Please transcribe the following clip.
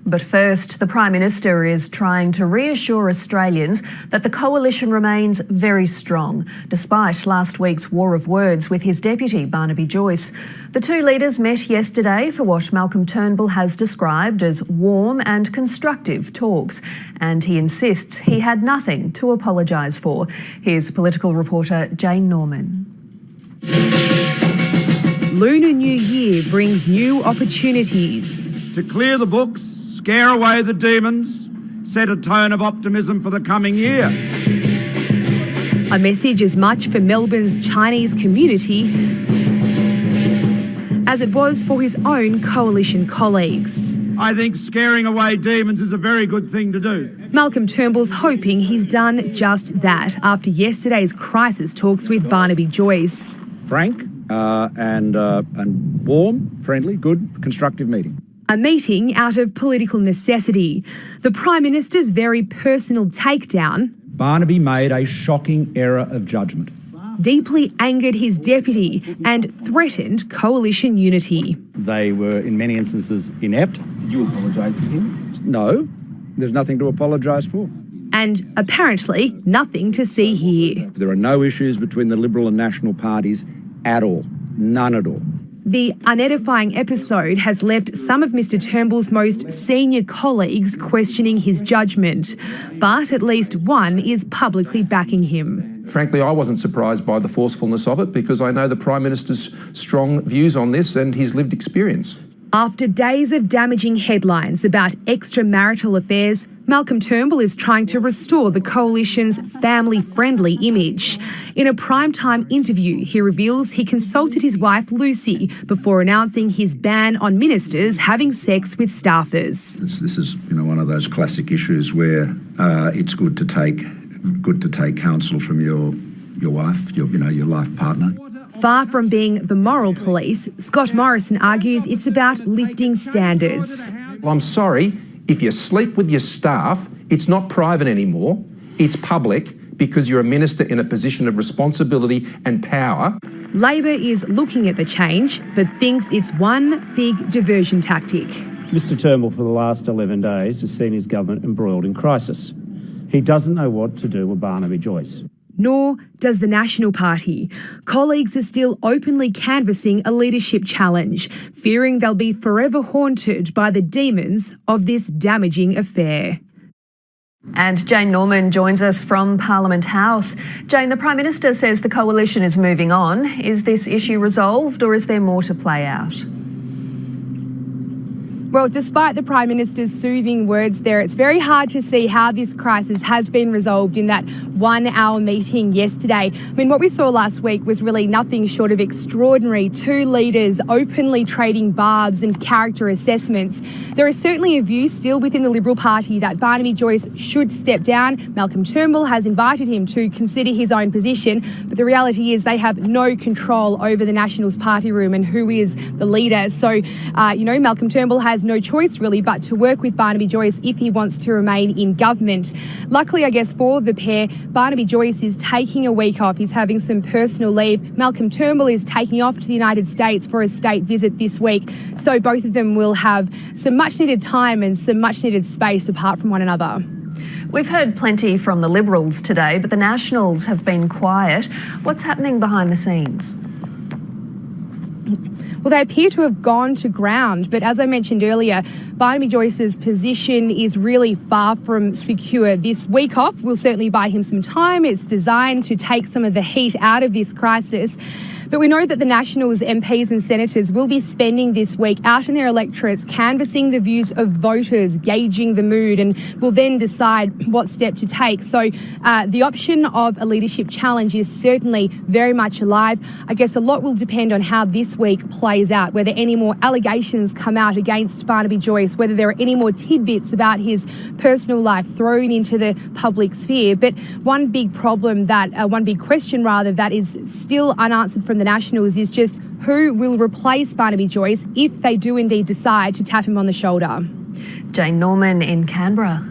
But first, the Prime Minister is trying to reassure Australians that the coalition remains very strong, despite last week's war of words with his deputy, Barnaby Joyce. The two leaders met yesterday for what Malcolm Turnbull has described as warm and constructive talks, and he insists he had nothing to apologise for. Here's political reporter Jane Norman. Lunar New Year brings new opportunities. To clear the books, scare away the demons, set a tone of optimism for the coming year. A message as much for Melbourne's Chinese community as it was for his own coalition colleagues. I think scaring away demons is a very good thing to do. Malcolm Turnbull's hoping he's done just that after yesterday's crisis talks with Barnaby Joyce. Frank and warm, friendly, good, constructive meeting. A meeting out of political necessity. The Prime Minister's very personal takedown. Barnaby made a shocking error of judgment. Deeply angered his deputy and threatened coalition unity. They were, in many instances, inept. Did you apologise to him? No, there's nothing to apologise for. And apparently nothing to see here. There are no issues between the Liberal and National parties at all. None at all. The unedifying episode has left some of Mr Turnbull's most senior colleagues questioning his judgment, but at least one is publicly backing him. Frankly, I wasn't surprised by the forcefulness of it because I know the Prime Minister's strong views on this and his lived experience. After days of damaging headlines about extramarital affairs, Malcolm Turnbull is trying to restore the coalition's family-friendly image. In a primetime interview, he reveals he consulted his wife Lucy before announcing his ban on ministers having sex with staffers. This is, one of those classic issues where it's good to take counsel from your wife, your life partner. Far from being the moral police, Scott Morrison argues it's about lifting standards. Well, I'm sorry, if you sleep with your staff, it's not private anymore, it's public because you're a minister in a position of responsibility and power. Labor is looking at the change, but thinks it's one big diversion tactic. Mr Turnbull, for the last 11 days, has seen his government embroiled in crisis. He doesn't know what to do with Barnaby Joyce. Nor does the National Party. Colleagues are still openly canvassing a leadership challenge, fearing they'll be forever haunted by the demons of this damaging affair. And Jane Norman joins us from Parliament House. Jane, the Prime Minister says the coalition is moving on. Is this issue resolved or is there more to play out? Well, despite the Prime Minister's soothing words there, it's very hard to see how this crisis has been resolved in that 1 hour meeting yesterday. I mean, what we saw last week was really nothing short of extraordinary. Two leaders openly trading barbs and character assessments. There is certainly a view still within the Liberal Party that Barnaby Joyce should step down. Malcolm Turnbull has invited him to consider his own position, but the reality is they have no control over the Nationals party room and who is the leader. So, Malcolm Turnbull has no choice really but to work with Barnaby Joyce if he wants to remain in government. Luckily, I guess, for the pair, Barnaby Joyce is taking a week off. He's having some personal leave. Malcolm Turnbull is taking off to the United States for a state visit this week. So both of them will have some much-needed time and some much-needed space apart from one another. We've heard plenty from the Liberals today, but the Nationals have been quiet. What's happening behind the scenes? Well, they appear to have gone to ground, but as I mentioned earlier, Barnaby Joyce's position is really far from secure. This week off will certainly buy him some time. It's designed to take some of the heat out of this crisis. But we know that the Nationals MPs and senators will be spending this week out in their electorates canvassing the views of voters, gauging the mood, and will then decide what step to take. So the option of a leadership challenge is certainly very much alive. I guess a lot will depend on how this week plays out, whether any more allegations come out against Barnaby Joyce, whether there are any more tidbits about his personal life thrown into the public sphere. But one big question that is still unanswered from the Nationals is just who will replace Barnaby Joyce if they do indeed decide to tap him on the shoulder. Jane Norman in Canberra.